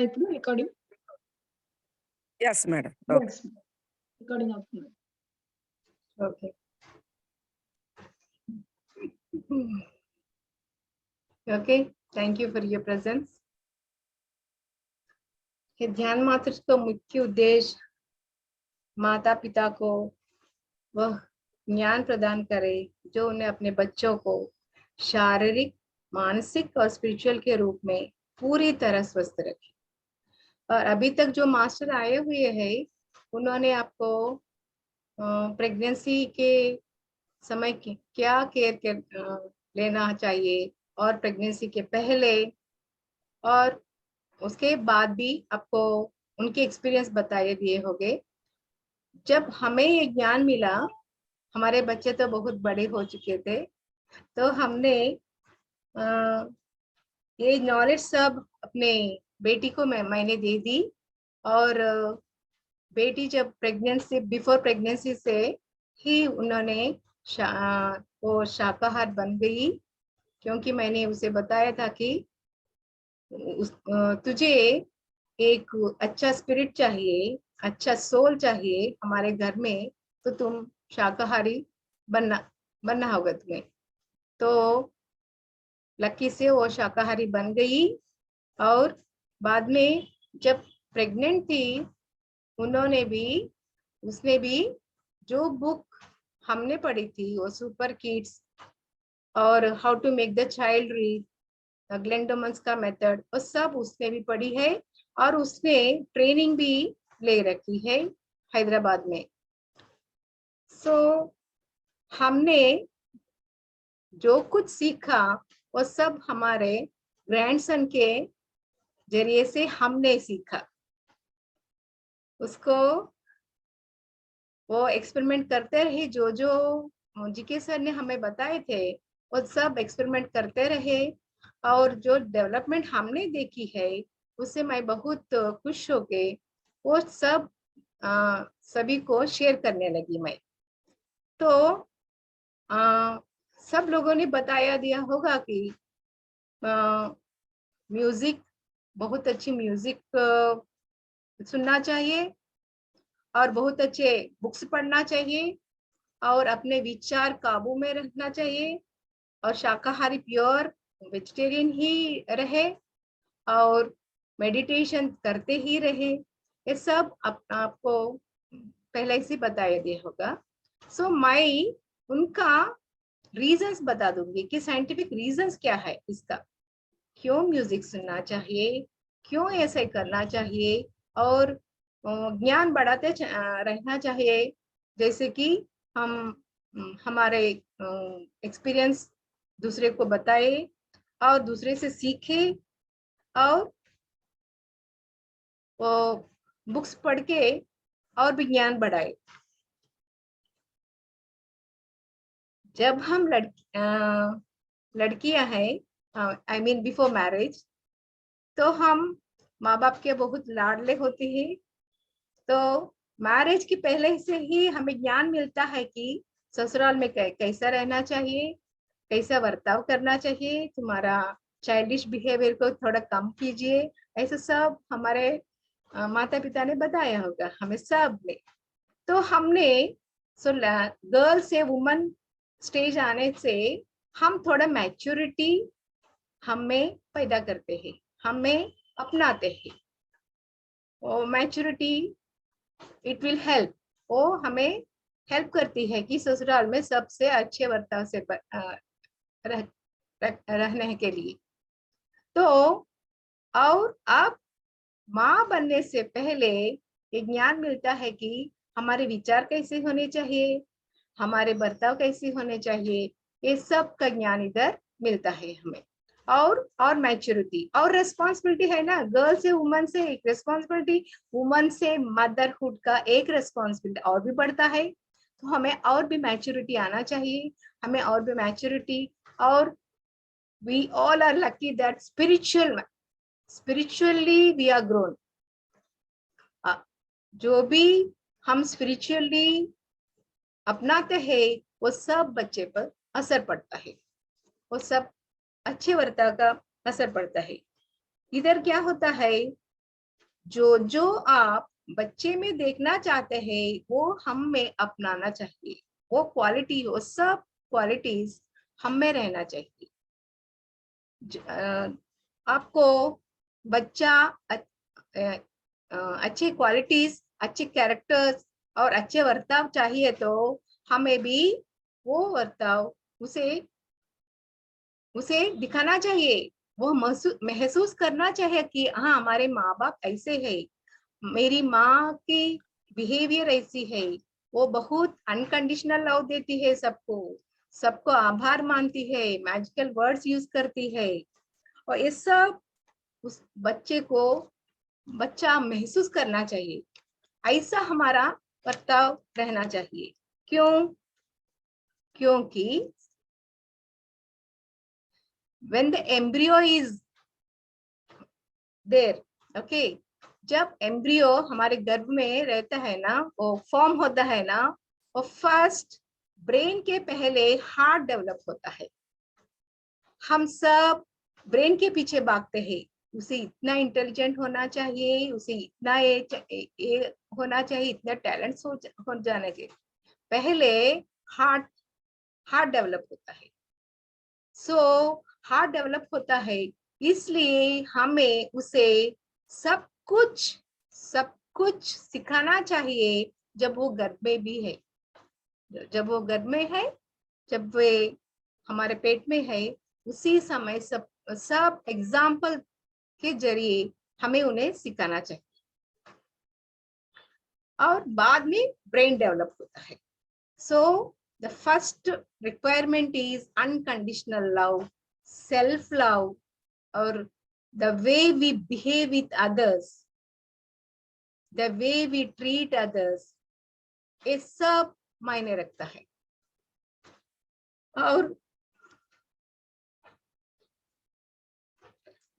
ఇప్పుడు recording Yes, madam. yes recording అవుతుంది. Okay. Okay, thank you for your presence. ये ध्यान मात्र का मुख्य उद्देश्य माता पिता को वह ज्ञान प्रदान करे जो उन्हें अपने बच्चों को शारीरिक, मानसिक और स्पिरिचुअल के रूप में पूरी तरह स्वस्थ रखे। और अभी तक जो मास्टर आए हुए हैं उन्होंने आपको प्रेगनेंसी के समय की क्या केयर लेना चाहिए और प्रेगनेंसी के पहले और उसके बाद भी आपको उनके एक्सपीरियंस बताए दिए होंगे। जब हमें ये ज्ञान मिला, हमारे बच्चे तो बहुत बड़े हो चुके थे, तो हमने ये नॉलेज सब अपने बेटी को मैंने दे दी। और बेटी जब प्रेगनेंसी बिफोर प्रेगनेंसी से ही उन्होंने वो शाकाहार बन गई, क्योंकि मैंने उसे बताया था कि तुझे एक अच्छा स्पिरिट चाहिए, अच्छा सोल चाहिए हमारे घर में, तो तुम शाकाहारी बनना होगा तुम्हें। तो लकी से वो शाकाहारी बन गई। और बाद में जब प्रेग्नेंट थी उसने भी जो बुक हमने पढ़ी थी वो सुपर किड्स और how to make the child read, Glenn Doman's का मेथड, वो सब उसने भी पढ़ी है और उसने ट्रेनिंग भी ले रखी है हैदराबाद में। सो हमने जो कुछ सीखा वो सब हमारे ग्रैंडसन के जरिए से हमने सीखा। उसको वो एक्सपेरिमेंट करते रहे, जो जीके सर ने हमें बताए थे वो सब एक्सपेरिमेंट करते रहे। और जो डेवलपमेंट हमने देखी है उससे मैं बहुत खुश होके वो सब सभी को शेयर करने लगी मैं। तो सब लोगों ने बताया दिया होगा कि म्यूजिक, बहुत अच्छी म्यूजिक सुनना चाहिए और बहुत अच्छे बुक्स पढ़ना चाहिए और अपने विचार काबू में रखना चाहिए और शाकाहारी प्योर वेजिटेरियन ही रहे और मेडिटेशन करते ही रहे। ये सब आपको पहले से बताया दिया होगा। सो मैं उनका रीजंस बता दूंगी कि साइंटिफिक रीजंस क्या है इसका, क्यों म्यूजिक सुनना चाहिए, क्यों ऐसे करना चाहिए और ज्ञान बढ़ाते रहना चाहिए। जैसे कि हम हमारे एक्सपीरियंस दूसरे को बताए और दूसरे से सीखे और वो बुक्स पढ़ के और भी ज्ञान बढ़ाए। जब हम लड़कियां हैं, आई मीन बिफोर मैरिज, तो हम माँ बाप के बहुत लाडले होते हैं। तो मैरिज के पहले से ही हमें ज्ञान मिलता है कि ससुराल में कैसा रहना चाहिए, कैसा बर्ताव करना चाहिए, तुम्हारा चाइल्डिश बिहेवियर को थोड़ा कम कीजिए, ऐसा सब हमारे माता पिता ने बताया होगा हमें सब ने। तो हमने गर्ल से वुमन स्टेज आने से हम थोड़ा मैच्योरिटी हमें पैदा करते हैं, हमें अपनाते हैं। वो मैच्योरिटी इट विल हेल्प, वो हमें हेल्प करती है कि ससुराल में सबसे अच्छे बर्ताव से रहने के लिए। तो और आप माँ बनने से पहले ये ज्ञान मिलता है कि हमारे विचार कैसे होने चाहिए, हमारे बर्ताव कैसे होने चाहिए, ये सब का ज्ञान इधर मिलता है हमें। और मैच्योरिटी और रेस्पॉन्सिबिलिटी है ना, गर्ल से वुमन से एक रेस्पॉन्सिबिलिटी, वुमन से मदरहुड का एक रेस्पॉन्सिबिलिटी और भी बढ़ता है। तो हमें और भी मैच्योरिटी आना चाहिए, हमें और भी मैच्योरिटी। और we all are lucky that spiritually we are grown। जो भी हम स्पिरिचुअली अपनाते हैं वो सब बच्चे पर असर पड़ता है, वो सब अच्छे वर्ताव का असर पड़ता है। इधर क्या होता है, जो जो आप बच्चे में देखना चाहते हैं वो हम में अपनाना चाहिए, वो क्वालिटी, वो सब क्वालिटीज हम में रहना चाहिए। आपको बच्चा अच्छे क्वालिटीज, अच्छे कैरेक्टर्स और अच्छे बर्ताव चाहिए तो हमें भी वो बर्ताव उसे उसे दिखाना चाहिए। वो महसूस करना चाहिए कि हाँ हमारे माँ बाप ऐसे है, मेरी माँ की बिहेवियर ऐसी है, वो बहुत अनकंडीशनल लव देती है सबको, सबको आभार मानती है, मैजिकल वर्ड्स यूज करती है। और ये सब उस बच्चे को बच्चा महसूस करना चाहिए, ऐसा हमारा बर्ताव रहना चाहिए। क्यों? क्योंकि when the embryo is there, okay, जब एम्ब्रियो हमारे गर्भ में रहता है ना, वो फॉर्म होता है ना, वो फर्स्ट ब्रेन के पहले हार्ट डेवलप होता है। हम सब ब्रेन के पीछे भागते हैं, उसे इतना इंटेलिजेंट होना चाहिए, उसे इतना ये होना चाहिए, इतना टैलेंट्स हो जाने के पहले हार्ट हार्ट डेवलप होता है। सो हार्ट डेवलप होता है, इसलिए हमें उसे सब कुछ सिखाना चाहिए जब वो गर्भ में भी है, जब वो गर्भ में है, जब वे हमारे पेट में है, उसी समय सब एग्जाम्पल के जरिए हमें उन्हें सिखाना चाहिए। और बाद में ब्रेन डेवलप होता है। सो the first requirement is unconditional love, self love, or the way we behave with others, the way we treat others, ये सब मायने रखता है। और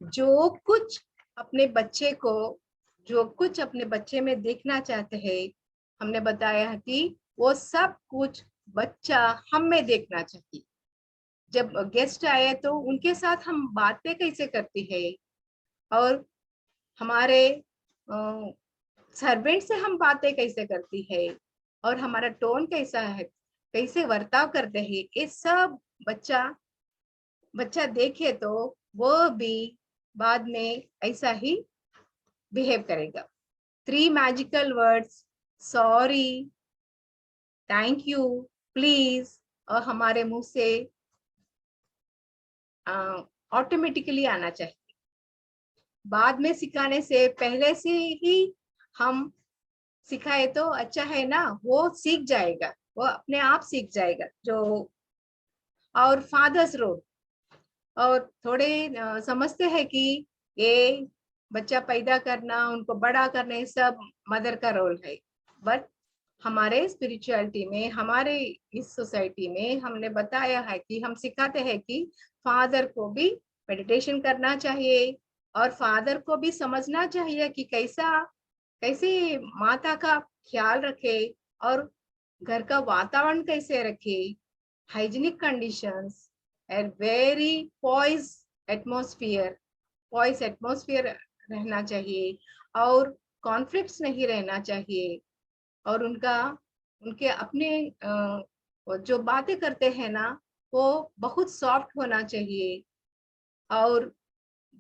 जो कुछ अपने बच्चे में देखना चाहते हैं, हमने बताया कि वो सब कुछ बच्चा हम में देखना चाहिए। जब गेस्ट आए तो उनके साथ हम बातें कैसे करती है, और हमारे सर्वेंट से हम बातें कैसे करती है, और हमारा टोन कैसा है, कैसे बर्ताव करते हैं, ये सब बच्चा देखे तो वो भी बाद में ऐसा ही बिहेव करेगा। 3 magical words, sorry, thank you, please, और हमारे मुंह से ऑटोमेटिकली आना चाहिए। बाद में सिखाने से पहले से ही हम सिखाए तो अच्छा है ना, वो सीख जाएगा, वो अपने आप सीख जाएगा। जो और फादर्स रोल, और थोड़े समझते हैं कि ये बच्चा पैदा करना, उनको बड़ा करना, ये सब मदर का रोल है। बट हमारे स्पिरिचुअलिटी में, हमारे इस सोसाइटी में हमने बताया है कि हम सिखाते हैं कि फादर को भी मेडिटेशन करना चाहिए, और फादर को भी समझना चाहिए कि कैसे माता का ख्याल रखे, और घर का वातावरण कैसे रखे, hygienic conditions and very poise atmosphere रहना चाहिए, और कॉन्फ्लिक्ट्स नहीं रहना चाहिए, और उनके अपने जो बातें करते हैं ना, वो बहुत सॉफ्ट होना चाहिए। और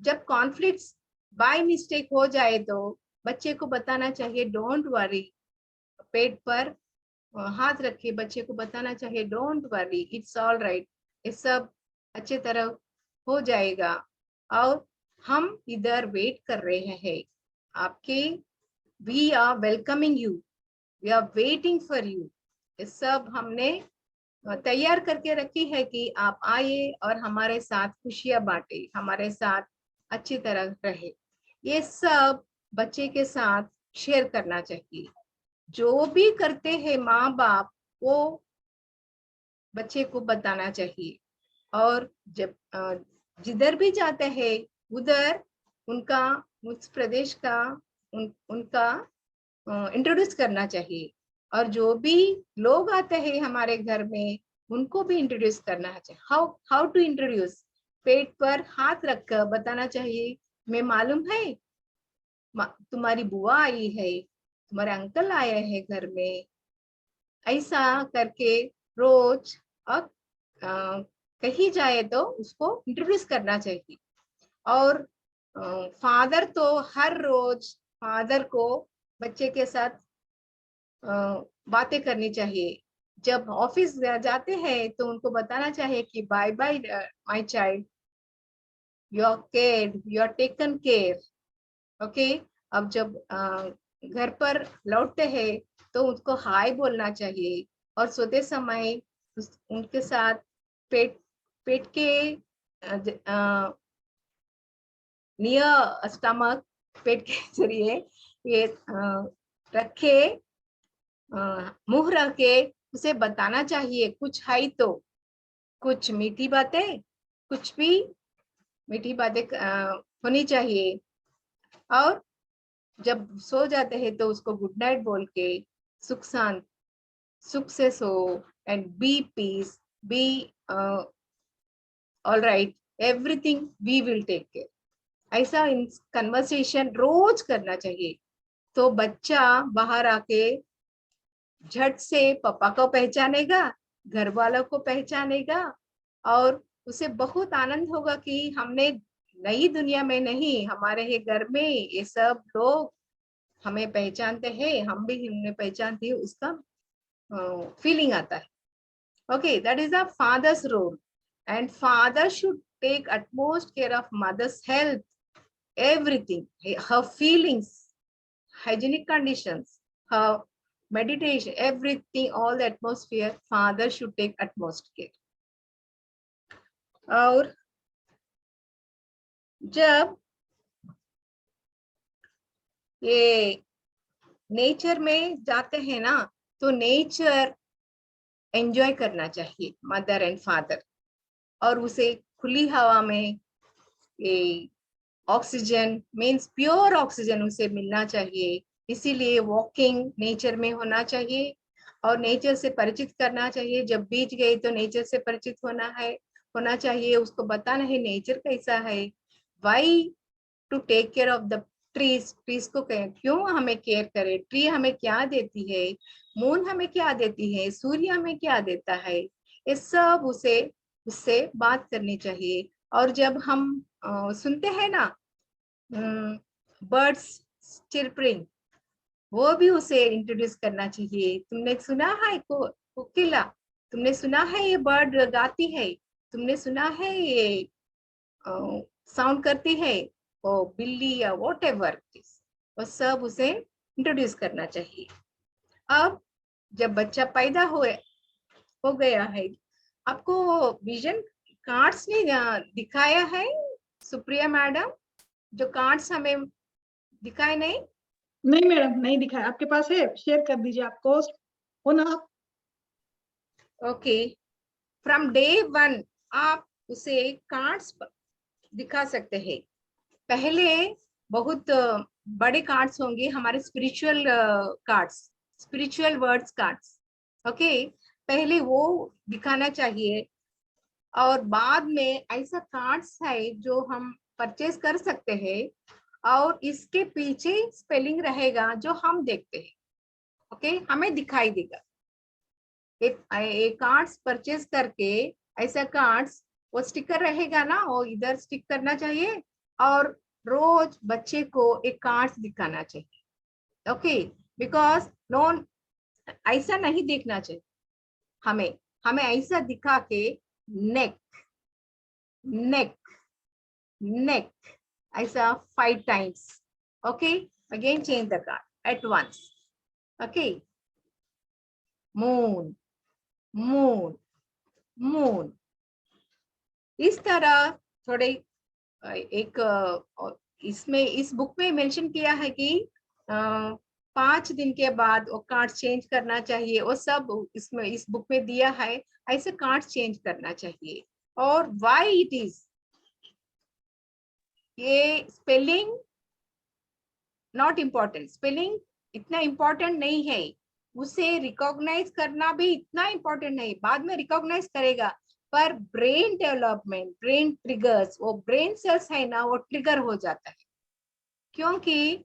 जब कॉन्फ्लिक्ट्स बाय मिस्टेक हो जाए तो बच्चे को बताना चाहिए डोंट वरी, पेट पर हाथ रखे बच्चे को बताना चाहिए don't worry, it's all right, ये सब अच्छे तरह हो जाएगा, और हम इधर वेट कर रहे हैं आपके, we are welcoming you, we are waiting for you. ये सब हमने तैयार करके रखी है कि आप आइए और हमारे साथ खुशियां बांटे, हमारे साथ अच्छी तरह रहे। ये सब बच्चे के साथ शेयर करना चाहिए। जो भी करते हैं माँ बाप, वो बच्चे को बताना चाहिए, और जब जिधर भी जाते हैं उधर उनका, उस प्रदेश का उनका इंट्रोड्यूस करना चाहिए, और जो भी लोग आते हैं हमारे घर में उनको भी इंट्रोड्यूस करना चाहिए। हाउ टू इंट्रोड्यूस, पेट पर हाथ रखकर बताना चाहिए, मैं मालूम है तुम्हारी बुआ आई है, तुम्हारे अंकल आए हैं घर में, ऐसा करके रोज और कहीं जाए तो उसको इंट्रोड्यूस करना चाहिए। और फादर तो हर रोज फादर को बच्चे के साथ बातें करनी चाहिए। जब ऑफिस जाते हैं तो उनको बताना चाहिए कि bye bye my child, you are cared, you are taken care. Okay, अब जब घर पर लौटते हैं तो उनको हाय बोलना चाहिए, और सोते समय उनके साथ पेट पेट के नियर स्टमक, पेट के जरिए ये रखे, मुंह रख के उसे बताना चाहिए कुछ है तो, कुछ मीठी बातें, कुछ भी मीठी बातें होनी चाहिए। और जब सो जाते हैं तो उसको गुड नाइट बोल के सुख शांत, सुख से सो, and be peace, be all right, everything we will take care. ऐसा इन कन्वर्सेशन रोज करना चाहिए, तो बच्चा बाहर आके झट से पापा को पहचानेगा, घर वालों को पहचानेगा, और उसे बहुत आनंद होगा कि हमने नई दुनिया में नहीं, हमारे ही घर में ये सब लोग हमें पहचानते हैं, हम भी उन्हें पहचानते हैं, उसका फीलिंग आता है। Okay, that is a father's role, and father should take utmost care of mother's health, everything, her feelings, hygienic conditions, her meditation, everything, all the atmosphere, father should take utmost care. और जब ये nature में जाते हैं ना, तो nature enjoy करना चाहिए मदर एंड फादर, और उसे खुली हवा में ये ऑक्सीजन मीन्स प्योर ऑक्सीजन उसे मिलना चाहिए। इसीलिए वॉकिंग नेचर में होना चाहिए, और नेचर से परिचित करना चाहिए। जब बीच गए तो नेचर से परिचित होना चाहिए, उसको बताना है नेचर कैसा है, why to take care of the trees, trees को क्यों हमें केयर करें, ट्री हमें क्या देती है, मून हमें क्या देती है, सूर्य हमें क्या देता है, ये सब उससे बात करनी चाहिए। और जब हम सुनते हैं ना बर्ड्स चिरपरिंग, वो भी उसे इंट्रोड्यूस करना चाहिए। तुमने सुना है कोकिला, तुमने सुना है ये बर्ड गाती है, तुमने सुना है ये साउंड करती है, वो बिल्ली या वॉट एवर, वो सब उसे इंट्रोड्यूस करना चाहिए। अब जब बच्चा पैदा हो गया है, आपको विजन कार्ड्स ने दिखाया है सुप्रिया मैडम, जो कार्ड्स हमें दिखाए नहीं? नहीं मैडम, नहीं दिखाया। आपके पास है, शेयर कर दीजिए, आप पोस्ट हो ना आप। ओके, फ्रॉम डे 1 आप उसे कार्ड्स दिखा सकते हैं। पहले बहुत बड़े कार्ड्स होंगे हमारे spiritual cards, spiritual words cards. Okay, पहले वो दिखाना चाहिए, और बाद में ऐसा कार्ड्स है जो हम परचेज कर सकते हैं, और इसके पीछे स्पेलिंग रहेगा जो हम देखते हैं। ओके, हमें दिखाई देगा। एक कार्ड्स परचेज करके, ऐसा कार्ड्स वो स्टिकर रहेगा ना, वो इधर स्टिक करना चाहिए, और रोज बच्चे को एक कार्ड्स दिखाना चाहिए। ओके, बिकॉज नॉन ऐसा नहीं देखना चाहिए, हमें ऐसा दिखा के नेक नेक नेक ऐसा 5 times. Okay, again change the card at once. Okay, moon, moon, moon. इस तरह थोड़े एक इसमें इस बुक में मेंशन किया है कि 5 दिन के बाद वो कार्ड चेंज करना चाहिए, वो सब इसमें इस बुक में दिया है, ऐसे कार्ड चेंज करना चाहिए। और व्हाई इट इज, ये स्पेलिंग नॉट इम्पोर्टेंट, स्पेलिंग इतना इम्पोर्टेंट नहीं है, उसे रिकॉग्नाइज करना भी इतना इम्पोर्टेंट नहीं, बाद में रिकॉग्नाइज करेगा, पर ब्रेन डेवलपमेंट, ब्रेन ट्रिगर्स, वो ब्रेन सेल्स है ना, वो ट्रिगर हो जाता है, क्योंकि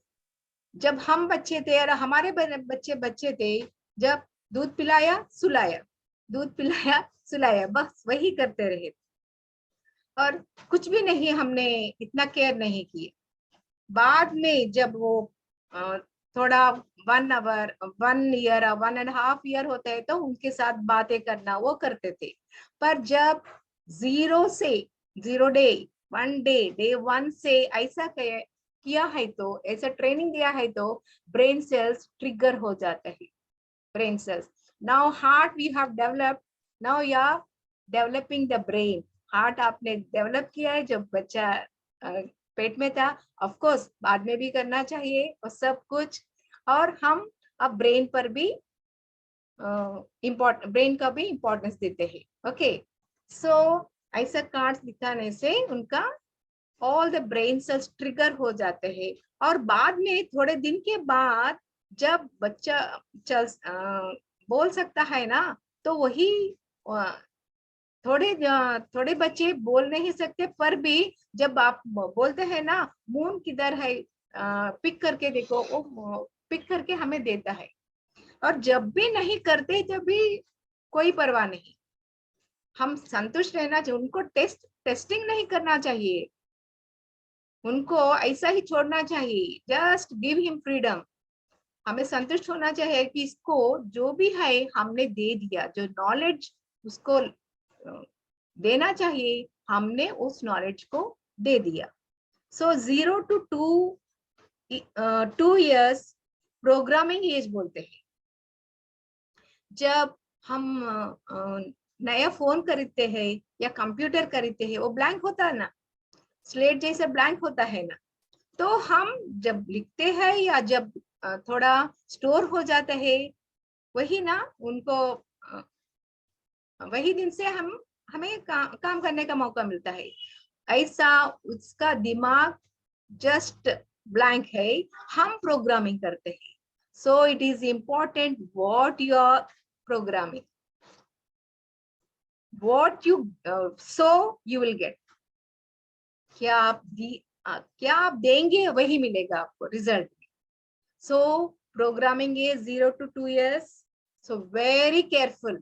जब हम बच्चे थे और हमारे बच्चे थे, जब दूध पिलाया सुलाया, दूध पिलाया सुलाया, बस वही करते रहे और कुछ भी नहीं, हमने इतना केयर नहीं किया। बाद में जब वो थोड़ा 1 आवर 1 ईयर 1.5 ईयर होता है तो उनके साथ बातें करना वो करते थे। पर जब 0 डे 1 से ऐसा किया है तो, ऐसा ट्रेनिंग दिया है तो ब्रेन सेल्स ट्रिगर हो जाता है। Brain cells now heart we have developed, now you are developing the brain. Heart आपने डेवलप किया है जब बच्चा पेट में था, ऑफ कोर्स बाद में भी करना चाहिए और सब कुछ। और हम अब ब्रेन पर भी ब्रेन का भी इम्पोर्टेंस देते हैं। ओके, सो ऐसा कार्ड्स दिखाने से उनका all the brain cells trigger हो जाते हैं और बाद में थोड़े दिन के बाद जब बच्चा बोल सकता है ना, तो वही थोड़े बच्चे बोल नहीं सकते, पर भी जब आप बोलते हैं ना मून किधर है, पिक करके देखो, वो पिक करके हमें देता है। और जब भी नहीं करते तब भी कोई परवाह नहीं, हम संतुष्ट रहना चाहिए। उनको टेस्टिंग नहीं करना चाहिए, उनको ऐसा ही छोड़ना चाहिए, जस्ट गिव हिम फ्रीडम। हमें संतुष्ट होना चाहिए कि इसको जो भी है हमने दे दिया, जो नॉलेज उसको देना चाहिए हमने उस नॉलेज को दे दिया। सो 0 to 2 years प्रोग्रामिंग एज बोलते हैं। जब हम नया फोन खरीदते हैं या कंप्यूटर खरीदते हैं, वो ब्लैंक होता है ना, स्लेट जैसे ब्लैंक होता है ना, तो हम जब लिखते हैं या जब थोड़ा स्टोर हो जाता है, वही ना उनको वही दिन से हमें काम करने का मौका मिलता है। ऐसा उसका दिमाग जस्ट ब्लैंक है, हम प्रोग्रामिंग करते हैं। So it is important what you R programming, what you so you will get. क्या आप देंगे वही मिलेगा आपको result. So programming is 0 to 2 years, so very careful।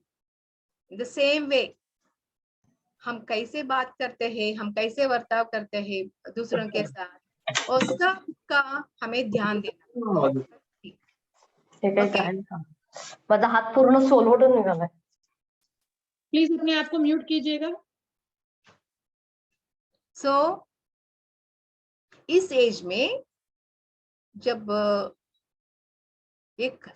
The same way हम कैसे बात करते हैं, हम कैसे बर्ताव करते हैं दूसरों के साथ, और सबका हमें ध्यान देना। माझा हात पूर्ण सोलवटून निघालाय। प्लीज अपने आप को म्यूट कीजिएगा। सो इस एज में जब एक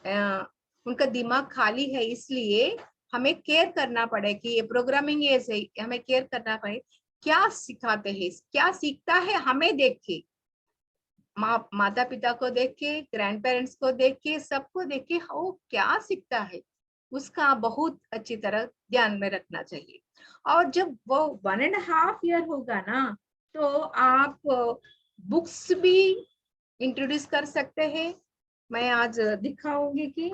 उनका दिमाग खाली है, इसलिए हमें केयर करना पड़े कि ये प्रोग्रामिंग एज है, हमें केयर करना पड़े। क्या सिखाते हैं, क्या सीखता है हमें देख के, माता पिता को देख के, ग्रैंड पेरेंट्स को देख के, सबको देख के वो क्या सीखता है उसका बहुत अच्छी तरह ध्यान में रखना चाहिए। और जब वो 1.5 ईयर होगा ना, तो आप बुक्स भी इंट्रोड्यूस कर सकते हैं। मैं आज दिखाऊंगी कि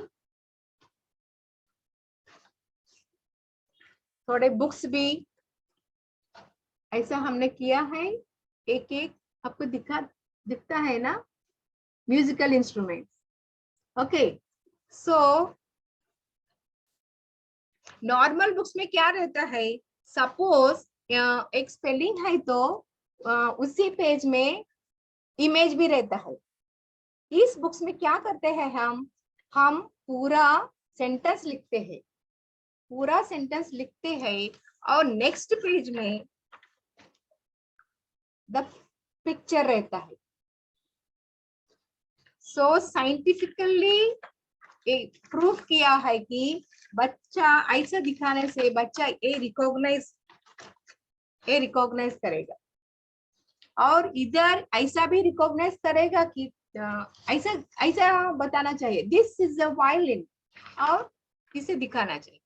थोड़े बुक्स भी ऐसा हमने किया है, एक एक आपको दिखता है ना, musical instrument. Okay, so normal books में क्या रहता है, सपोज एक स्पेलिंग है तो उसी पेज में इमेज भी रहता है। इस बुक्स में क्या करते हैं, हम पूरा सेंटेंस लिखते हैं, पूरा सेंटेंस लिखते हैं और नेक्स्ट पेज में द पिक्चर रहता है। सो साइंटिफिकली प्रूफ किया है कि बच्चा ऐसा दिखाने से बच्चा ये रिकॉग्नाइज करेगा, और इधर ऐसा भी रिकॉग्नाइज करेगा कि ऐसा बताना चाहिए, दिस इज अ वायलिन, और इसे दिखाना चाहिए।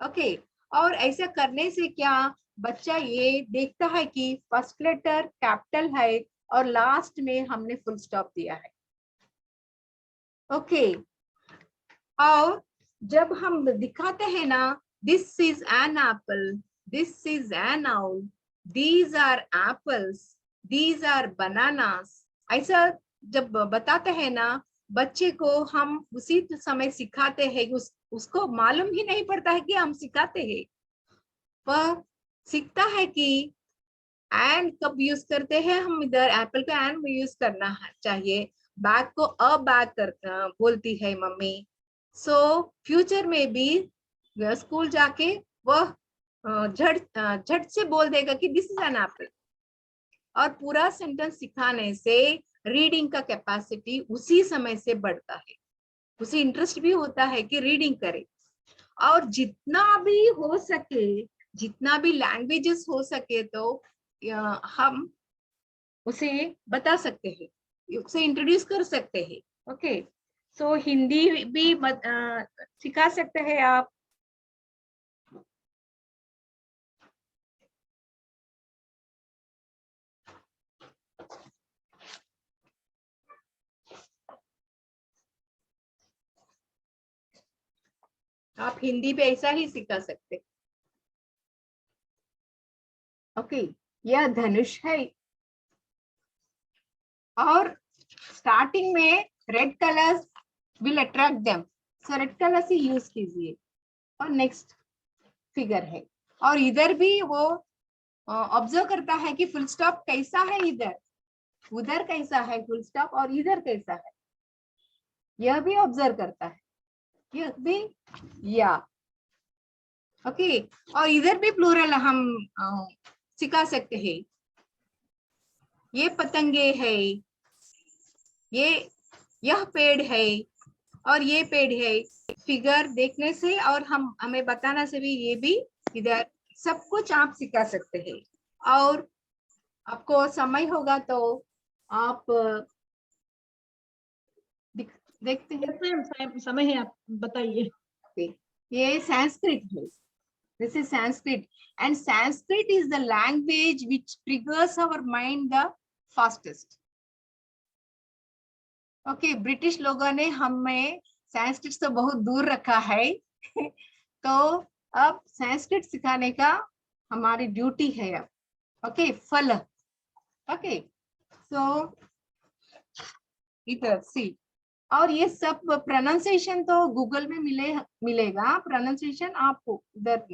ओके, और ऐसा करने से क्या बच्चा ये देखता है कि फर्स्ट लेटर कैपिटल है और लास्ट में हमने फुल स्टॉप दिया है। ओके, और जब हम दिखाते हैं ना, this is an apple, this is an owl, these are apples, these are bananas, ऐसा जब बताते हैं ना, बच्चे को हम उसी समय सिखाते हैं, उसको मालूम ही नहीं पड़ता है कि हम सिखाते हैं। वह सीखता है कि एंड कब यूज करते हैं हम, इधर एप्पल का एंड यूज करना चाहिए, बैग को अ बैग कर बोलती है मम्मी। सो फ्यूचर में भी स्कूल जाके वह झट से बोल देगा कि दिस इज एन एप्पल। और पूरा सेंटेंस सिखाने से रीडिंग का कैपेसिटी उसी समय से बढ़ता है, उसे इंटरेस्ट भी होता है कि रीडिंग करे। और जितना भी हो सके, जितना भी लैंग्वेजेस हो सके, तो हम उसे बता सकते हैं, उसे इंट्रोड्यूस कर सकते हैं। ओके, सो हिंदी भी सिखा सकते हैं आप। आप हिंदी भी ऐसा ही सिखा सकते। ओके, यह धनुष है और स्टार्टिंग में red colours will attract them, so red colour से यूज कीजिए। और नेक्स्ट फिगर है, और इधर भी वो ऑब्जर्व करता है कि फुल स्टॉप कैसा है, इधर उधर कैसा है फुल स्टॉप, और इधर कैसा है, यह भी ऑब्जर्व करता है, यह भी या। ओके, और इधर भी प्लूरल हम सिखा सकते हैं। ये पतंगे है, यह पेड़ है, और ये पेड़ है। फिगर देखने से और हमें बताना से भी, ये भी इधर सब कुछ आप सिखा सकते हैं। और आपको समय होगा तो आप देखते हैं। समय है, आप बताइए। ये संस्कृत है, this is Sanskrit, and Sanskrit is the language which triggers our mind the fastest. Okay, British लोगों ने हमें संस्कृत से बहुत दूर रखा है तो अब संस्कृत सिखाने का हमारी ड्यूटी है अब। ओके, फल। ओके, सो इधर सी, और ये सब प्रोनाउंसिएशन तो गूगल में मिलेगा। प्रोनाउंसिएशन आप उधर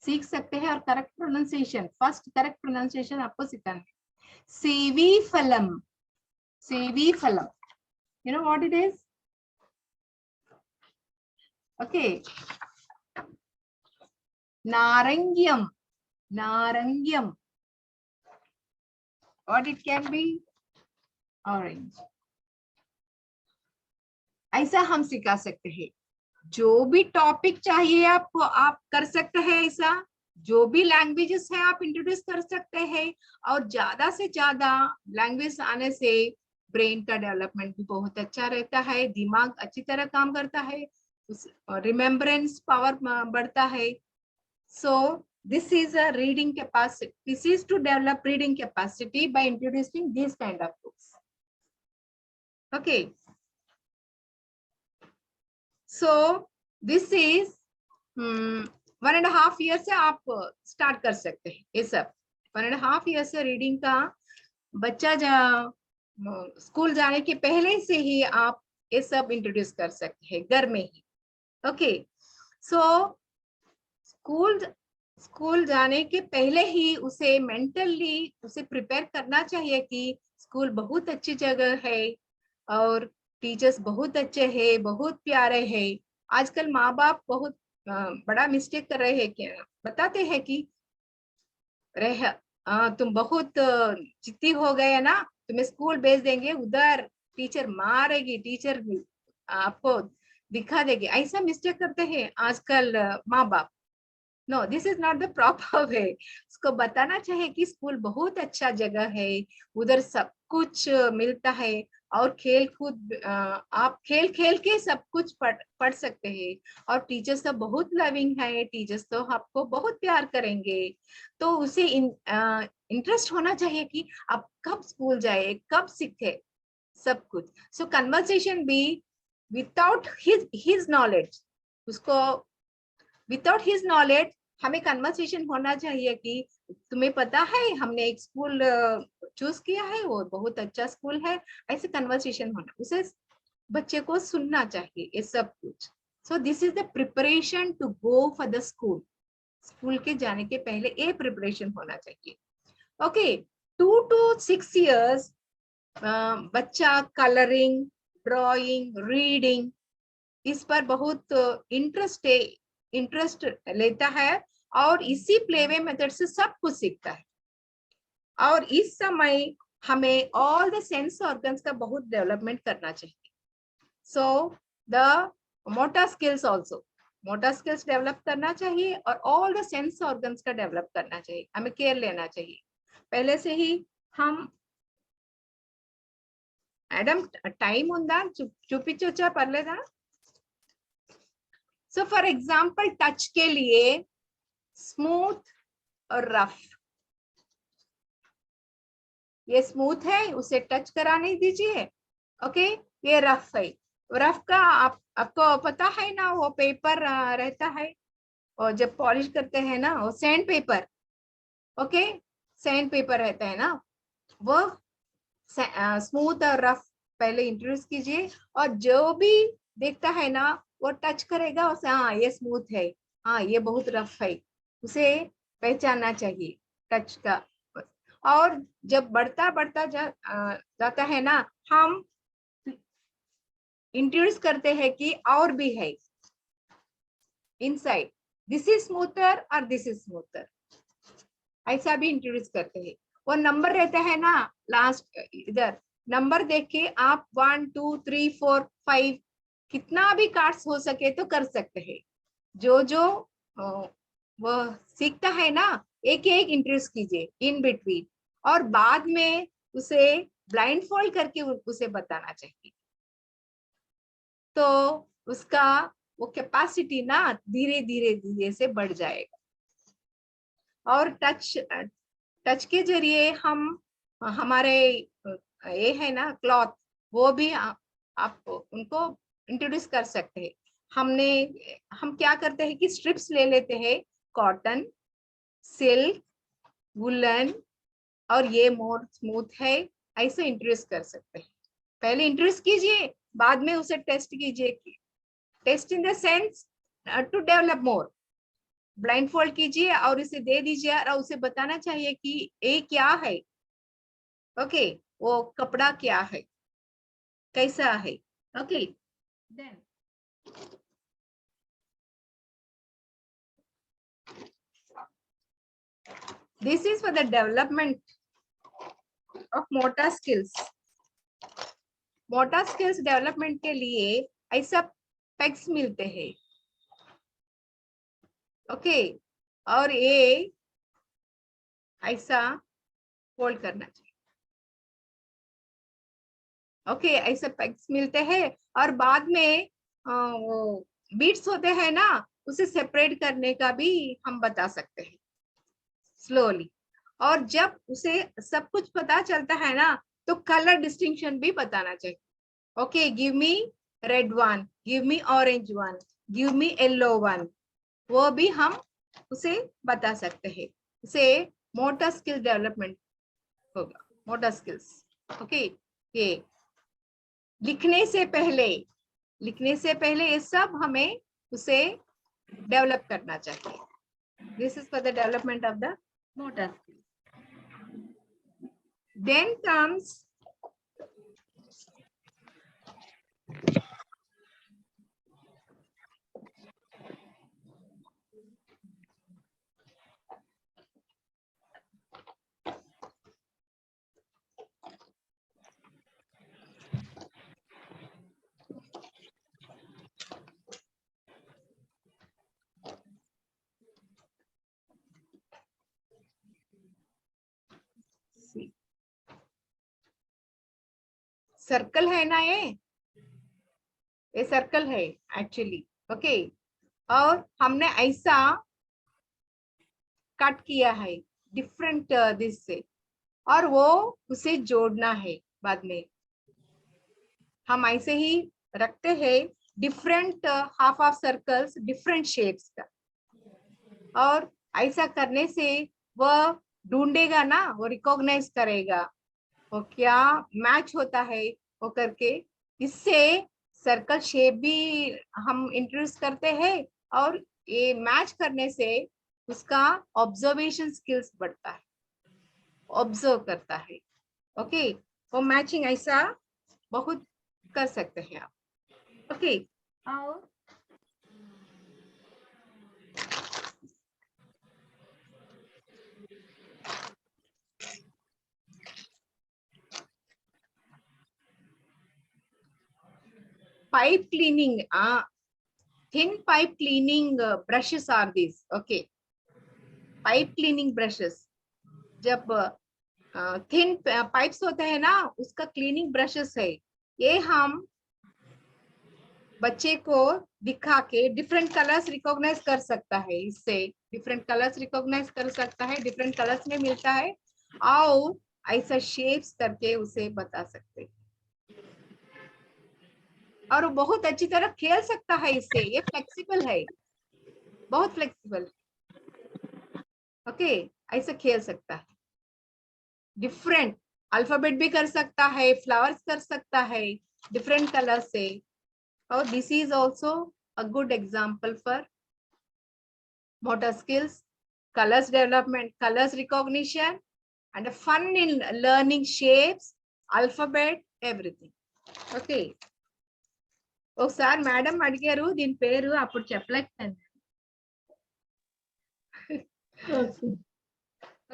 सीख सकते हैं, और correct pronunciation, first correct pronunciation आपको सिखाना है। सेवी फलम, सेवी फलम, you know what it is? Okay, narangyam, narangyam, what it can be? Orange. ऐसा हम सिखा सकते हैं। जो भी टॉपिक चाहिए आपको, आप कर सकते हैं ऐसा। जो भी लैंग्वेजेस है आप इंट्रोड्यूस कर सकते हैं। और ज्यादा से ज्यादा लैंग्वेज आने से ब्रेन का डेवलपमेंट भी बहुत अच्छा रहता है, दिमाग अच्छी तरह काम करता है, रिमेम्बरेंस पावर बढ़ता है। So this is a reading capacity, this is to develop reading capacity by introducing this kind of books. Okay, so this is 1.5 year से आप स्टार्ट कर सकते हैं ये सब। 1.5 ईयर से रीडिंग का बच्चा स्कूल जाने के पहले से ही आप ये सब इंट्रोड्यूस कर सकते हैं घर में ही। ओके, सो स्कूल जाने के पहले ही उसे मेंटली उसे प्रिपेयर करना चाहिए कि स्कूल बहुत अच्छी जगह है और टीचर्स बहुत अच्छे हैं, बहुत प्यारे हैं। आजकल माँ बाप बहुत बड़ा मिस्टेक कर रहे हैं, क्या बताते हैं कि तुम बहुत जिद्दी हो गए ना, तुम्हें स्कूल भेज देंगे, उधर टीचर मारेगी, टीचर आपको दिखा देगी। ऐसा मिस्टेक करते हैं आजकल माँ बाप। No, this is not the proper way. उसको बताना चाहिए कि स्कूल बहुत अच्छा जगह है, उधर सब कुछ मिलता है, और खेल कूद आप खेल खेल के सब कुछ पढ़ सकते हैं। और टीचर्स तो बहुत लविंग है, टीचर्स तो आपको बहुत प्यार करेंगे। तो उसे इंटरेस्ट होना चाहिए कि आप कब स्कूल जाए, कब सीखे सब कुछ। सो कन्वर्सेशन भी विदाउट हिज नॉलेज, उसको विदाउट हिज नॉलेज हमें कन्वर्सेशन होना चाहिए कि तुम्हें पता है हमने एक स्कूल चूज किया है, वो बहुत अच्छा स्कूल है। ऐसे कन्वर्सेशन होना, उसे बच्चे को सुनना चाहिए ये सब कुछ। So this is the preparation to go for the school. School के जाने के पहले ये प्रिपरेशन होना चाहिए। ओके, 2 to 6 years बच्चा कलरिंग, ड्राइंग, रीडिंग इस पर बहुत इंटरेस्ट लेता है और इसी प्लेवे मेथड से सब कुछ सीखता है। और इस समय हमें ऑल द सेंस ऑर्गन्स का बहुत डेवलपमेंट करना चाहिए। So the motor skills also, motor skills develop करना चाहिए और ऑल द सेंस ऑर्गन्स का डेवलप करना चाहिए, हमें केयर लेना चाहिए पहले से ही। हम मैडम टाइम ఉందా చూపించొచ్చా పర్లేదా? सो फॉर एग्जाम्पल टच के लिए स्मूथ और रफ, ये स्मूथ है उसे टच कराने दीजिए। ओके, ये रफ है। रफ का आपको पता है ना, वो पेपर रहता है और जब पॉलिश करते हैं ना वो sand paper, okay sand paper रहता है ना, वो स्मूथ और रफ पहले इंट्रोड्यूस कीजिए और जो भी देखता है ना वो टच करेगा उसे, हाँ ये स्मूथ है, हाँ ये बहुत रफ है, उसे पहचानना चाहिए टच का। और जब बढ़ता बढ़ता जाता है ना, हम इंट्रोड्यूस करते हैं कि और भी है इनसाइड, दिस इज स्मूथर और दिस इज स्मूथर, ऐसा भी इंट्रोड्यूस करते हैं। वो नंबर रहता है ना लास्ट, इधर नंबर देख के आप 1 2 3 4 5 कितना भी कार्ड्स हो सके तो कर सकते हैं। जो जो वो सीखता है ना एक एक इंट्रोड्यूस कीजिए इन बिटवीन, और बाद में उसे ब्लाइंड फोल्ड करके उसे बताना चाहिए, तो उसका वो कैपेसिटी ना धीरे धीरे धीरे से बढ़ जाएगा। और टच के जरिए हम हमारे ये है ना क्लॉथ, वो भी आप उनको इंट्रोड्यूस कर सकते हैं। हम क्या करते हैं कि स्ट्रिप्स ले लेते हैं, कॉटन, सिल्क, वुलन, और ये मोर स्मूथ है, ऐसे इंट्रोड्यूस कर सकते हैं। पहले इंट्रोड्यूस कीजिए, बाद में उसे टेस्ट कीजिए, test in the sense to develop more. Blindfold कीजिए और इसे दे दीजिए और उसे बताना चाहिए कि ये क्या है, ओके वो कपड़ा क्या है, कैसा है, okay then this is for the development of motor skills. Motor skills development के लिए ऐसा पेग्स मिलते हैं, ओके और ये ऐसा फोल्ड करना चाहिए, ओके ऐसे पेग्स मिलते हैं। और बाद में वो बीट्स होते हैं ना, उसे सेपरेट करने का भी हम बता सकते हैं स्लोली। और जब उसे सब कुछ पता चलता है ना तो कलर डिस्टिंक्शन भी बताना चाहिए, okay give me red one, give me orange one, give me yellow one, वो भी हम उसे बता सकते हैं। इसे मोटर स्किल डेवलपमेंट होगा, मोटर स्किल्स, ओके। ये लिखने से पहले ये सब हमें उसे डेवलप करना चाहिए। This is for the development of the motor skills. Then comes circle है ना, ये सर्कल है एक्चुअली, ओके और हमने ऐसा कट किया है डिफरेंट दिस से, और वो उसे जोड़ना है। बाद में हम ऐसे ही रखते हैं different half of circles different shapes का, और ऐसा करने से वह ढूंढेगा ना, वो रिकॉग्नाइज करेगा वो क्या मैच होता है वो करके, इससे सर्कल शेप भी हम इंट्रोड्यूस करते हैं, और ये मैच करने से उसका ऑब्जर्वेशन स्किल्स बढ़ता है, ऑब्जर्व करता है। ओके, वो मैचिंग ऐसा बहुत कर सकते हैं आप। ओके, और pipe cleaning, thin pipe cleaning brushes are these. Okay, pipe cleaning brushes, जब थिन पाइप्स होते हैं ना, उसका क्लीनिंग ब्रशेस है। ये हम बच्चे को दिखा के डिफरेंट कलर्स रिकॉग्नाइज कर सकता है, इससे डिफरेंट कलर्स रिकॉग्नाइज कर सकता है, डिफरेंट कलर्स में मिलता है, और ऐसा शेप्स करके उसे बता सकते हैं, और वो बहुत अच्छी तरह खेल सकता है इससे। ये फ्लेक्सिबल है, बहुत फ्लेक्सिबल है। ओके, ऐसा खेल सकता है, डिफरेंट अल्फाबेट भी कर सकता है, फ्लावर्स कर सकता है डिफरेंट कलर से। और this is also a good example for motor skills, colors development, colors recognition, and a fun in learning shapes, alphabet, everything. Okay. ఒకసారి మేడం అడిగారు దీని పేరు, అప్పుడు చెప్పలేకపోయాను.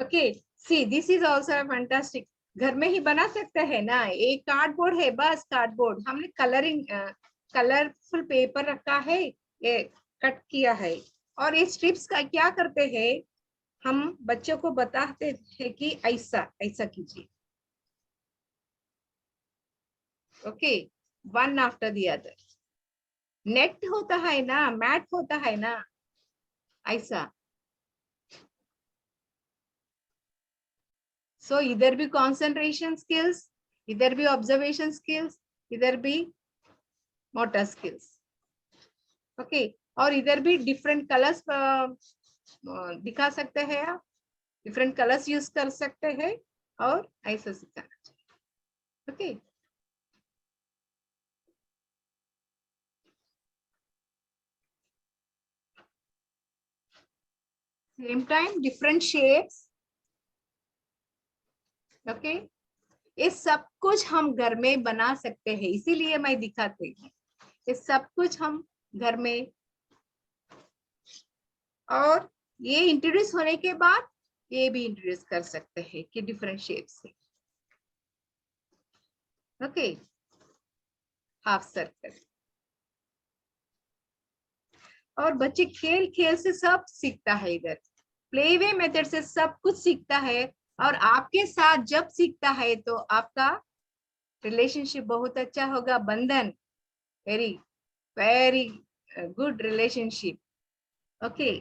Okay, see this is also fantastic. घर में ही बना सकते हैं ना, एक कार्डबोर्ड है, बस कार्डबोर्ड हमने कलरिंग कलरफुल पेपर रखा है, ये कट किया है, और ये स्ट्रिप्स का क्या करते हैं, हम बच्चों को बताते हैं कि ऐसा ऐसा कीजिए। Okay, one after the other. Net होता है ना, मैट होता है ना, ऐसा। So इधर भी concentration skills, इधर भी observation skills, इधर भी motor skills. Okay, और इधर भी different colors दिखा सकते हैं आप, different colors use कर सकते हैं, और ऐसा सिखाना चाहिए। Okay. Same time different shapes. Okay, ये सब कुछ हम घर में बना सकते हैं, इसीलिए मैं दिखाती हूँ। ये सब कुछ हम घर में, और ये इंट्रोड्यूस होने के बाद ये भी इंट्रोड्यूस कर सकते हैं कि डिफरेंट शेप से। Okay, half circle. और बच्चे खेल खेल से सब सीखता है, इधर प्ले वे मेथड से सब कुछ सीखता है, और आपके साथ जब सीखता है तो आपका रिलेशनशिप बहुत अच्छा होगा, बंधन, very very good relationship. Okay,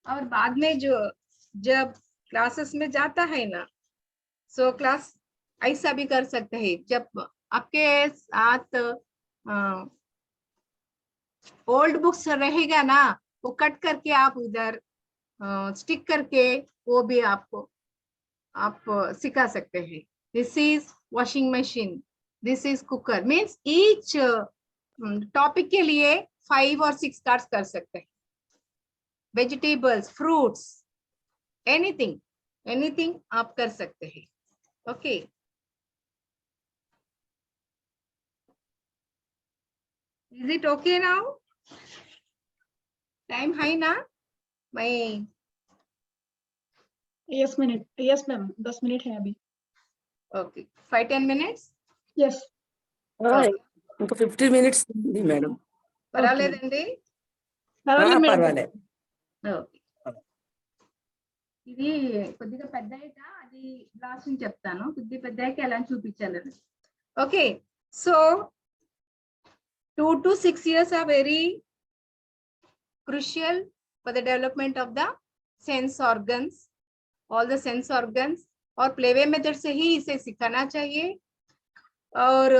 और बाद में जो जब क्लासेस में जाता है ना, सो क्लास ऐसा भी कर सकते हैं, जब आपके साथ ओल्ड बुक्स रहेगा ना, वो कट करके आप उधर स्टिक करके वो भी आपको आप सिखा सकते हैं। This is washing machine, this is cooker, means each topic के लिए 5 और 6 कार्ड्स कर सकते हैं। वेजिटेबल्स, फ्रूट्स, एनीथिंग एनीथिंग आप कर सकते हैं। Okay, is it okay now? Time है ना? मैं yes minute, yes ma'am, 10 minute है अभी। Okay, 5-10 minutes. यस, ఇంకా 15 minutes ఉంది మేడం. పర్వాలేదండి? పర్వాలేదు మేడం. పర్వాలేదు. ఓకే, ఇది కొద్దిగా పెద్ద అయ్యాక అది లాస్ట్ నుంచి చెప్తాను, కొద్దిగా పెద్ద అయ్యాక ఎలా చూపించాలని. Okay, so 2 to 6 years are very crucial for the development of the sense organs, all the sense organs, और प्लेवे मेथड से ही इसे सिखाना चाहिए। और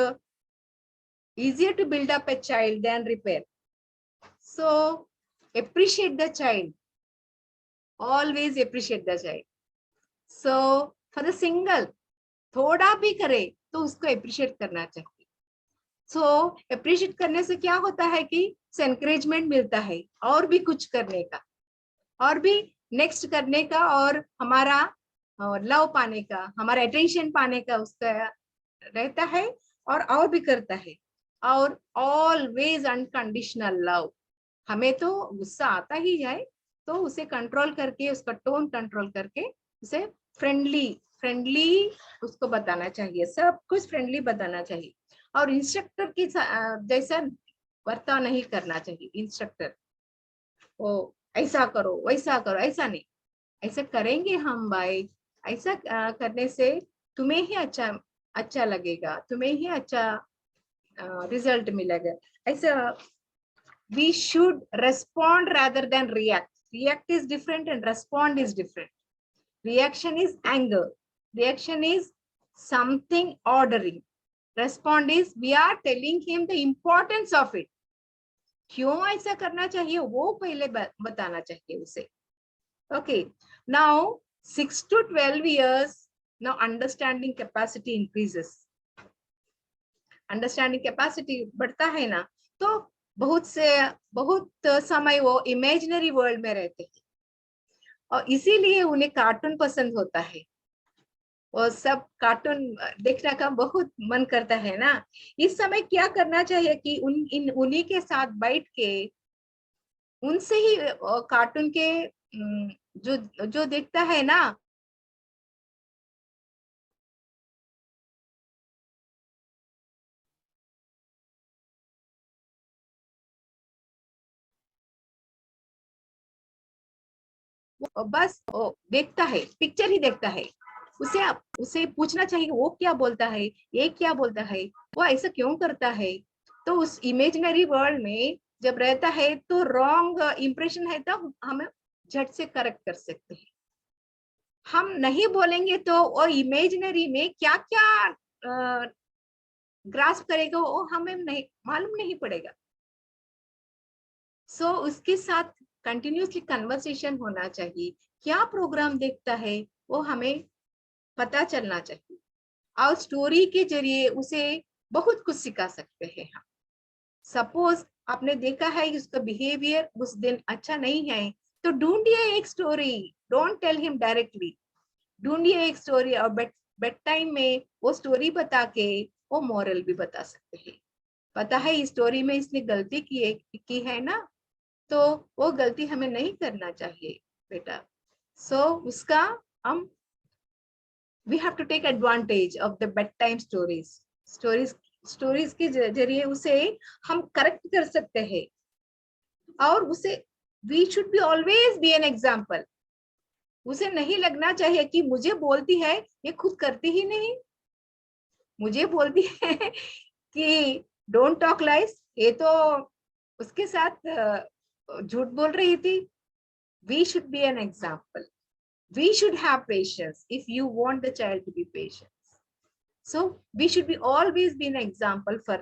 easier to build up a child than repair, so appreciate the child, always appreciate the child. So for the single, थोड़ा भी करे तो उसको appreciate करना चाहिए, सो अप्रिशिएट करने से क्या होता है कि एनकरेजमेंट मिलता है और भी कुछ करने का, और भी नेक्स्ट करने का, और हमारा लव पाने का, हमारा अटेंशन पाने का उसका रहता है, और भी करता है। और ऑलवेज अनकंडीशनल लव, हमें तो गुस्सा आता ही जाए तो उसे कंट्रोल करके, उसका टोन कंट्रोल करके उसे फ्रेंडली उसको बताना चाहिए, सब कुछ फ्रेंडली बताना चाहिए। और इंस्ट्रक्टर की जैसा बर्ताव नहीं करना चाहिए। इंस्ट्रक्टर वो ऐसा करो वैसा करो, ऐसा नहीं। ऐसा करेंगे हम भाई, ऐसा करने से तुम्हें ही अच्छा लगेगा, तुम्हें ही अच्छा रिजल्ट मिलेगा। ऐसा we should respond rather than react. React is different and respond is different. Reaction is anger. Reaction is something ordering. Respond is we are telling him the importance of it. क्यों ऐसा करना चाहिए वो पहले बताना चाहिए उसे। Okay, now 6 to 12 years, now understanding capacity increases. Understanding capacity बढ़ता है ना, तो बहुत समय वो इमेजिनरी वर्ल्ड में रहते हैं, और इसीलिए उन्हें कार्टून पसंद होता है। और सब कार्टून देखने का बहुत मन करता है ना। इस समय क्या करना चाहिए कि उन्हीं के साथ बैठ के उनसे ही कार्टून के जो देखता है ना, बस वो देखता है, पिक्चर ही देखता है। उसे पूछना चाहिए वो क्या बोलता है, ये क्या बोलता है, वो ऐसा क्यों करता है। तो उस इमेजिनरी वर्ल्ड में जब रहता है तो रॉन्ग इंप्रेशन है तो हम झट से करेक्ट कर सकते हैं। हम नहीं बोलेंगे तो वो इमेजिनरी में क्या क्या ग्रास्प करेगा वो हमें नहीं मालूम नहीं पड़ेगा। सो उसके साथ कंटिन्यूसली कन्वर्सेशन होना चाहिए। क्या प्रोग्राम देखता है वो हमें पता चलना चाहिए, और स्टोरी के जरिए उसे बहुत कुछ सिखा सकते हैं हम। सपोज आपने देखा है कि उसका बिहेवियर उस दिन अच्छा नहीं है, तो ढूंढिए एक story, don't tell him directly, ढूंढिए एक स्टोरी, और बेड टाइम में वो स्टोरी बता के वो मॉरल भी बता सकते हैं। पता है इस स्टोरी में इसने गलती की है ना, तो वो गलती हमें नहीं करना चाहिए बेटा। सो उसका हम we have to take advantage of the bedtime stories के जरिए उसे हम करेक्ट कर सकते हैं। और उसे we should be always be an example. उसे नहीं लगना चाहिए कि मुझे बोलती है ये खुद करती ही नहीं, मुझे बोलती है कि डोंट टॉक लाइस, ये तो उसके साथ झूठ बोल रही थी। We should be an example. We should have patience if you want the child to be patient. So we should be always be an example for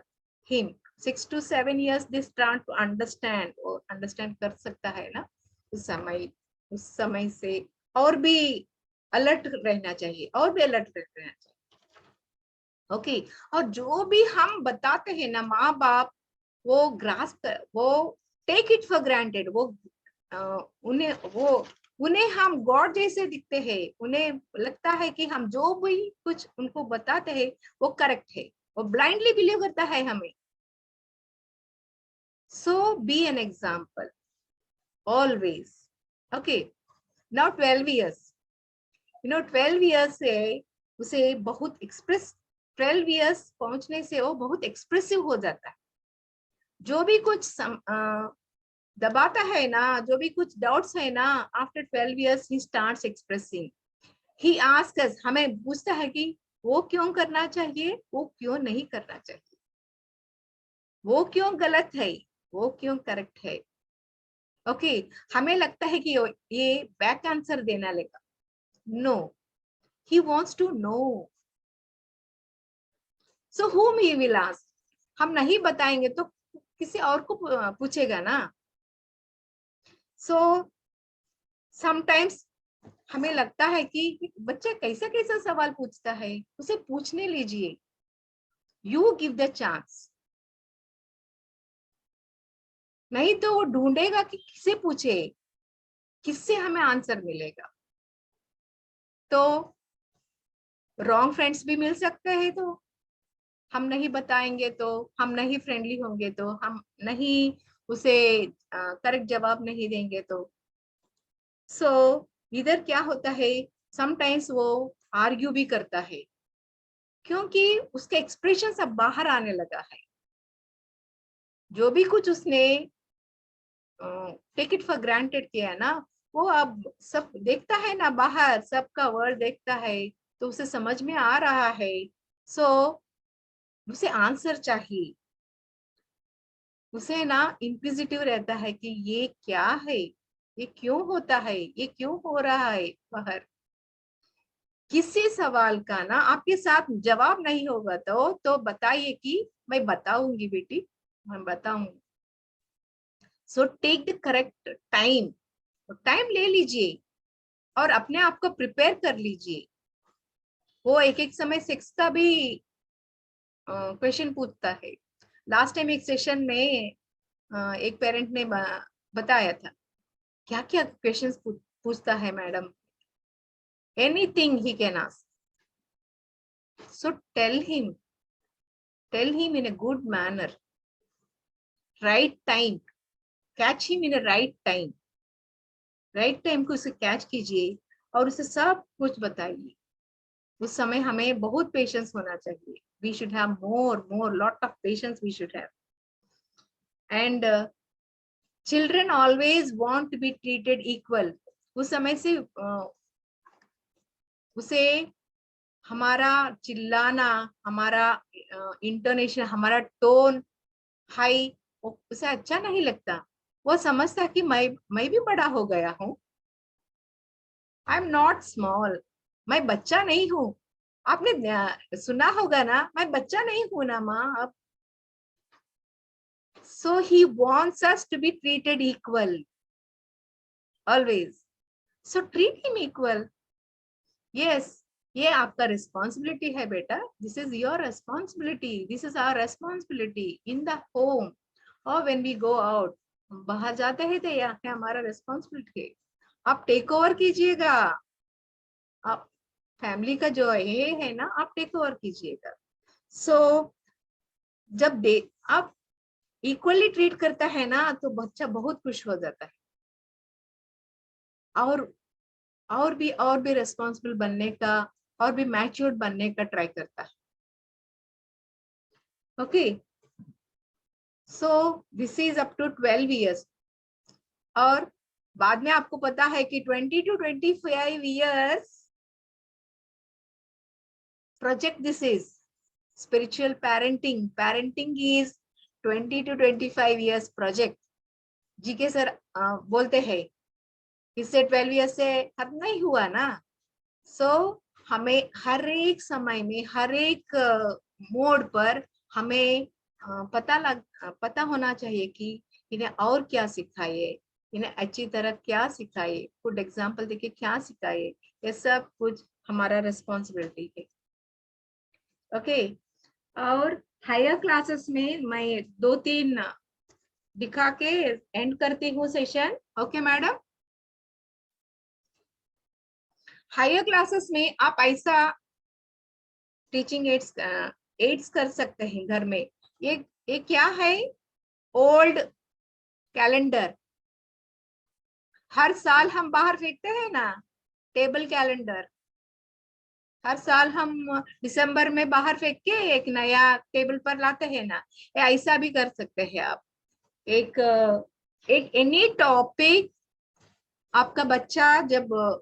him. 6 to 7 years this start to understand, or understand कर सकता है ना, उस समय से और भी alert रहना चाहिए, और भी अलर्ट रहना चाहिए। ओके, और जो भी हम बताते हैं ना माँ बाप, वो ग्रास्प, वो टेक इट फॉर ग्रांटेड, वो उन्हें हम गॉड जैसे दिखते हैं। उन्हें लगता है कि हम जो भी कुछ उनको बताते हैं वो करेक्ट है, वो ब्लाइंडली बिलीव करता है हमें। So be an example always. Okay, now 12 years, 12 years से उसे बहुत एक्सप्रेस, 12 years पहुंचने से वो बहुत एक्सप्रेसिव हो जाता है। जो भी कुछ दबाता है ना, जो भी कुछ डाउट्स है ना, after 12 years he starts expressing. He asks us, हमें पूछता है कि वो क्यों करना चाहिए, वो क्यों नहीं करना चाहिए, वो क्यों गलत है, वो क्यों करेक्ट है। ओके, हमें लगता है कि ये बैक आंसर देना लेगा। No, he wants to know. So whom he will ask? हम नहीं बताएंगे तो किसी और को पूछेगा ना। सो समटाइम्स हमें लगता है कि बच्चा कैसा कैसा सवाल पूछता है, उसे पूछने लीजिए। यू गिव द चांस, नहीं तो वो ढूंढेगा कि किसे पूछे, किससे हमें आंसर मिलेगा। तो रॉन्ग फ्रेंड्स भी मिल सकते हैं, तो हम नहीं बताएंगे, तो हम नहीं फ्रेंडली होंगे, तो हम नहीं उसे करेक्ट जवाब नहीं देंगे, तो इधर क्या होता है, समटाइम्स वो आर्ग्यू भी करता है, क्योंकि उसके एक्सप्रेशन सब बाहर आने लगा है। जो भी कुछ उसने टेक इट फॉर ग्रांटेड किया है ना, वो अब सब देखता है ना, बाहर सबका वर्ड देखता है, तो उसे समझ में आ रहा है। सो उसे आंसर चाहिए, उसे ना इंक्विजिटिव रहता है कि ये क्या है, ये क्यों होता है, ये क्यों हो रहा है बाहर। किसी सवाल का ना आपके साथ जवाब नहीं होगा तो बताइए कि मैं बताऊंगी बेटी, मैं बताऊंगी। So take the correct time, time ले लीजिए और अपने आप को प्रिपेयर कर लीजिए। वो एक एक समय सेक्स का भी क्वेश्चन पूछता है। लास्ट टाइम एक सेशन में एक पेरेंट ने बताया था क्या क्या क्वेश्चंस पूछता है madam, anything he can ask. So tell him in a good manner, right time, catch him in a right time, right time को उसे कैच कीजिए और उसे सब कुछ बताइए। उस समय हमें बहुत पेशेंस होना चाहिए। We should have more lot of patience we should have. And children always want to be treated equal. उस समय से उसे हमारा चिल्लाना, हमारा इंटोनेशन, हमारा टोन हाई उसे अच्छा नहीं लगता। वो समझता कि मैं भी बड़ा हो गया हूँ, आई एम नॉट स्मॉल, मैं बच्चा नहीं हूँ। आपने सुना होगा ना, मैं बच्चा नहीं हूं ना माँ अब। So he wants us to be treated equal always. So treat him equal. Yes, ये आपका responsibility है बेटा. This is your responsibility. This is our responsibility in the home or when we go out. बाहर जाते हैं तो यह हमारा responsibility है। आप टेक ओवर कीजिएगा, आप फैमिली का जो है ना, आप टेक ओवर कीजिएगा। सो जब आप इक्वली ट्रीट करता है ना, तो बच्चा बहुत खुश हो जाता है और भी रेस्पॉन्सिबल बनने का और भी मैच्योर्ड बनने का ट्राई करता है। Okay, so this is up to 12 years. और बाद में आपको पता है कि 20 to 25 years project, this is spiritual parenting. Parenting is 20 to 25 years project. G K sir बोलते हैं इससे 12 इयर्स से खत्म नहीं हुआ ना। सो हमें हर एक समय में, हर एक मोड पर हमें पता होना चाहिए कि इन्हें और क्या सिखाइए, इन्हें अच्छी तरह क्या सिखाइए, गुड एग्जाम्पल देके क्या सिखाइए, ये सब कुछ हमारा रिस्पॉन्सिबिलिटी है। ओके, और हायर क्लासेस में मैं 2-3 दिखा के एंड करती हूँ session. Okay madam, higher classes में आप ऐसा टीचिंग एड्स कर सकते हैं घर में। ये क्या है, ओल्ड कैलेंडर। हर साल हम बाहर फेंकते हैं ना टेबल कैलेंडर, हर साल हम दिसंबर में बाहर फेंक के एक नया टेबल पर लाते हैं ना, ऐसा भी कर सकते हैं आप। एक एनी टॉपिक, आपका बच्चा जब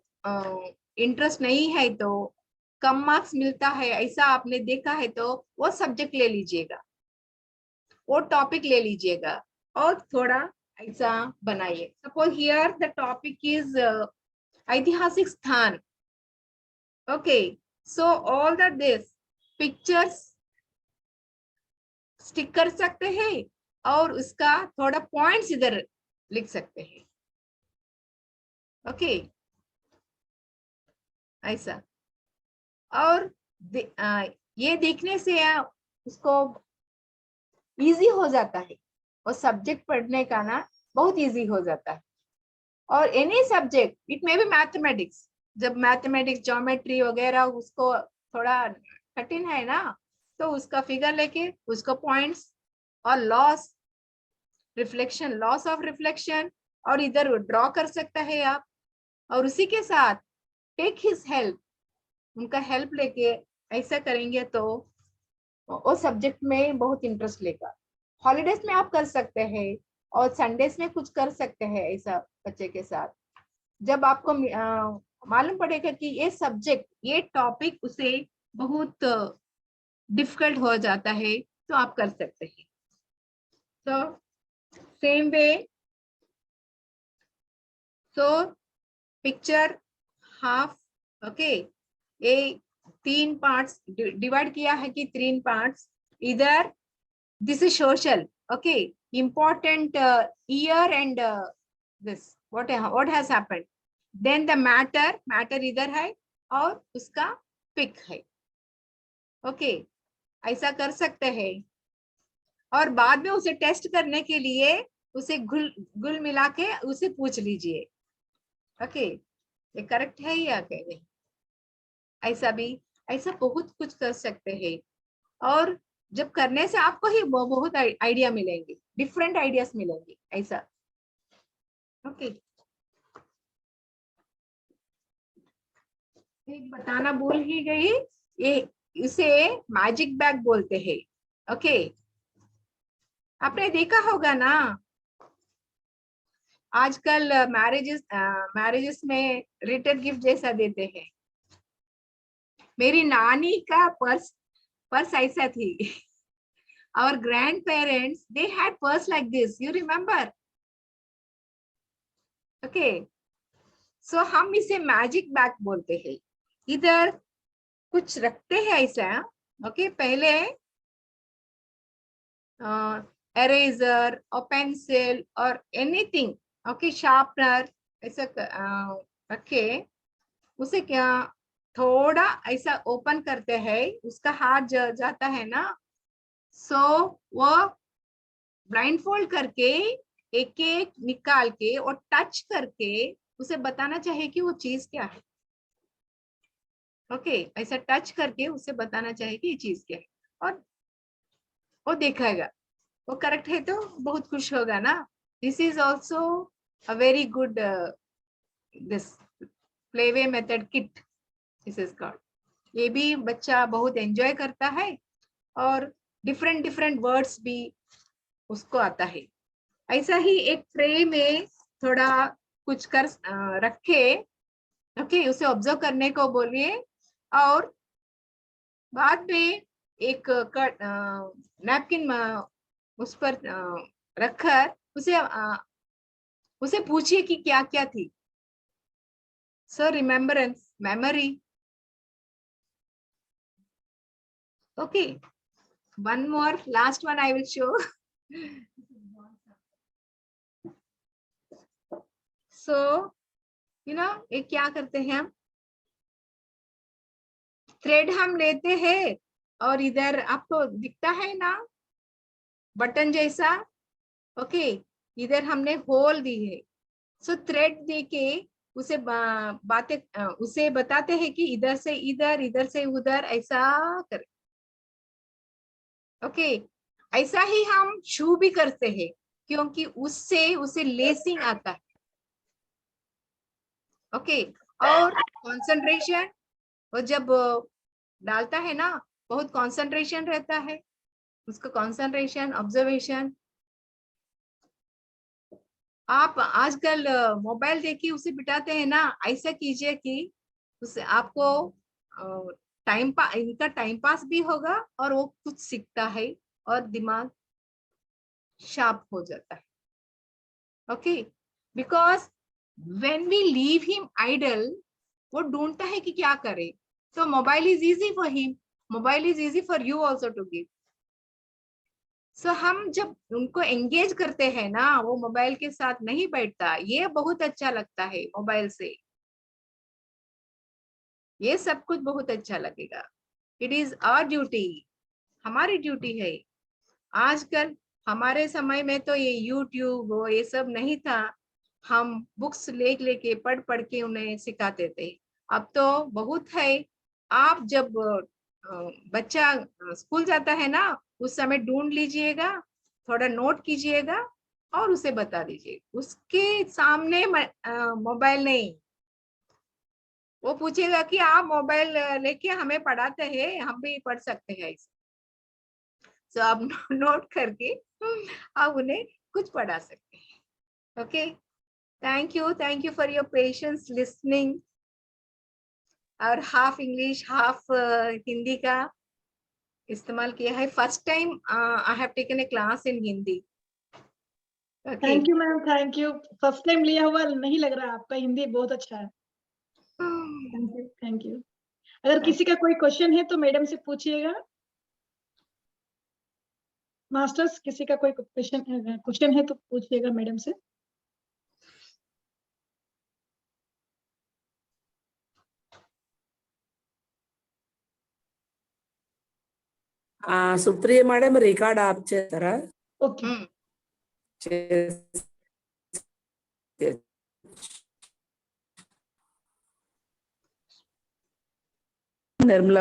इंटरेस्ट नहीं है तो कम मार्क्स मिलता है, ऐसा आपने देखा है, तो वो सब्जेक्ट ले लीजिएगा, वो टॉपिक ले लीजिएगा और थोड़ा ऐसा बनाइए। Suppose here the topic is ऐतिहासिक स्थान। Okay, so all that this pictures stick कर सकते हैं और उसका थोड़ा पॉइंट्स इधर लिख सकते हैं। ओके, ऐसा। और ये देखने से उसको इजी हो जाता है और सब्जेक्ट पढ़ने का ना बहुत इजी हो जाता है। और any subject, it may be mathematics, जब मैथमेटिक्स ज्योमेट्री वगैरह उसको थोड़ा कठिन है ना, तो उसका फिगर लेके उसको पॉइंट्स और loss reflection, loss of reflection और इधर ड्रॉ कर सकता है आप, और उसी के साथ टेक हिज हेल्प, उनका हेल्प लेके ऐसा करेंगे तो वो सब्जेक्ट में बहुत इंटरेस्ट लेगा। हॉलीडेज में आप कर सकते हैं और संडेज में कुछ कर सकते हैं ऐसा बच्चे के साथ। जब आपको मालूम पड़ेगा कि ये सब्जेक्ट, ये टॉपिक उसे बहुत डिफिकल्ट हो जाता है, तो आप कर सकते हैं। तो same way, so picture half, okay, ये 3 पार्ट्स डिवाइड किया है कि 3 पार्ट्स। इधर this is social, okay, important year and this what has happened, then the matter इधर है और उसका पिक है, ओके, ऐसा कर सकते हैं। और बाद में उसे टेस्ट करने के लिए उसे गुल मिला के उसे पूछ लीजिए, ओके, ये करेक्ट है या क्या नहीं। ऐसा भी, ऐसा बहुत कुछ कर सकते हैं। और जब करने से आपको ही बहुत आइडिया मिलेंगे, डिफरेंट आइडियाज मिलेंगे ऐसा, ओके। एक बताना भूल ही गई, ये इसे मैजिक बैग बोलते हैं, ओके। आपने देखा होगा ना, आजकल मैरिजेस में रिटर्न गिफ्ट जैसा देते हैं। मेरी नानी का पर्स ऐसा थी। Our grandparents, they had purse like this, you remember? Okay, so हम इसे मैजिक बैग बोलते हैं। इधर कुछ रखते हैं ऐसा, ओके, पहले इरेजर और पेंसिल और एनीथिंग, ओके, शार्पनर ऐसा रखे, उसे क्या थोड़ा ऐसा ओपन करते हैं, उसका हाथ जाता है ना, सो वो ब्लाइंडफोल्ड करके एक एक निकाल के और टच करके उसे बताना चाहिए कि वो चीज क्या है, ओके, ऐसा टच करके उसे बताना चाहिए कि ये चीज क्या है, और वो देखेगा, वो करेक्ट है तो बहुत खुश होगा ना। This is also a very good this playway method kit, this is called. ये भी बच्चा बहुत एंजॉय करता है और डिफरेंट डिफरेंट वर्ड्स भी उसको आता है। ऐसा ही एक ट्रे में थोड़ा कुछ कर रखे, ओके, उसे ऑब्जर्व करने को बोलिए, और बाद में एक नैपकिन उस पर रखकर उसे पूछिए कि क्या क्या थी। So remembrance, memory, okay. One more, last one I will show. So, you know, ये क्या करते हैं हम, थ्रेड हम लेते हैं और इधर आपको दिखता है ना बटन जैसा, ओके, इधर हमने होल दी है, सो थ्रेड देके उसे उसे बताते हैं कि इधर से इधर, इधर से उधर ऐसा करें, ओके। ऐसा ही हम शू भी करते हैं क्योंकि उससे उसे लेसिंग आता है, ओके। और कंसंट्रेशन, वो जब डालता है ना बहुत कंसंट्रेशन रहता है, उसका कंसंट्रेशन, ऑब्जर्वेशन। आप आजकल मोबाइल देखिए उसे बिठाते हैं ना, ऐसा कीजिए कि उससे आपको इनका टाइम पास भी होगा और वो कुछ सीखता है और दिमाग शार्प हो जाता है, okay. Because when we leave him idle, वो ढूंढता है कि क्या करे, तो mobile is easy for him, mobile is easy for you also to give. So हम जब उनको एंगेज करते हैं ना, वो मोबाइल के साथ नहीं बैठता, ये बहुत अच्छा लगता है मोबाइल से, ये सब कुछ बहुत अच्छा लगेगा। इट इज आवर ड्यूटी, हमारी ड्यूटी है। आजकल हमारे समय में तो ये यूट्यूब ये सब नहीं था, हम बुक्स लेके पढ़ पढ़ के उन्हें सिखाते थे। अब तो बहुत है। आप जब बच्चा स्कूल जाता है ना, उस समय ढूंढ लीजिएगा, थोड़ा नोट कीजिएगा और उसे बता दीजिए। उसके सामने मोबाइल नहीं। वो पूछेगा कि आप मोबाइल लेके हमें पढ़ाते हैं, हम भी पढ़ सकते हैं इसे। तो आप नोट करके आप उन्हें कुछ पढ़ा सकते हैं। Okay, thank you for your patience listening. और हाफ इंग्लिश हाफ हिंदी का इस्तेमाल किया है। First time I have taken a class in Hindi. Okay, thank you ma'am, thank you. First time लिया हुआ नहीं लग रहा, आपका हिंदी बहुत अच्छा है। Thank you, thank you. अगर किसी का कोई क्वेश्चन है तो मैडम से पूछिएगा। मास्टर्स, किसी का कोई क्वेश्चन है तो पूछिएगा मैडम से। సుప్రియ మేడం రికార్డ్ ఆఫ్ చేస్తారా? ఓకే, నిర్మల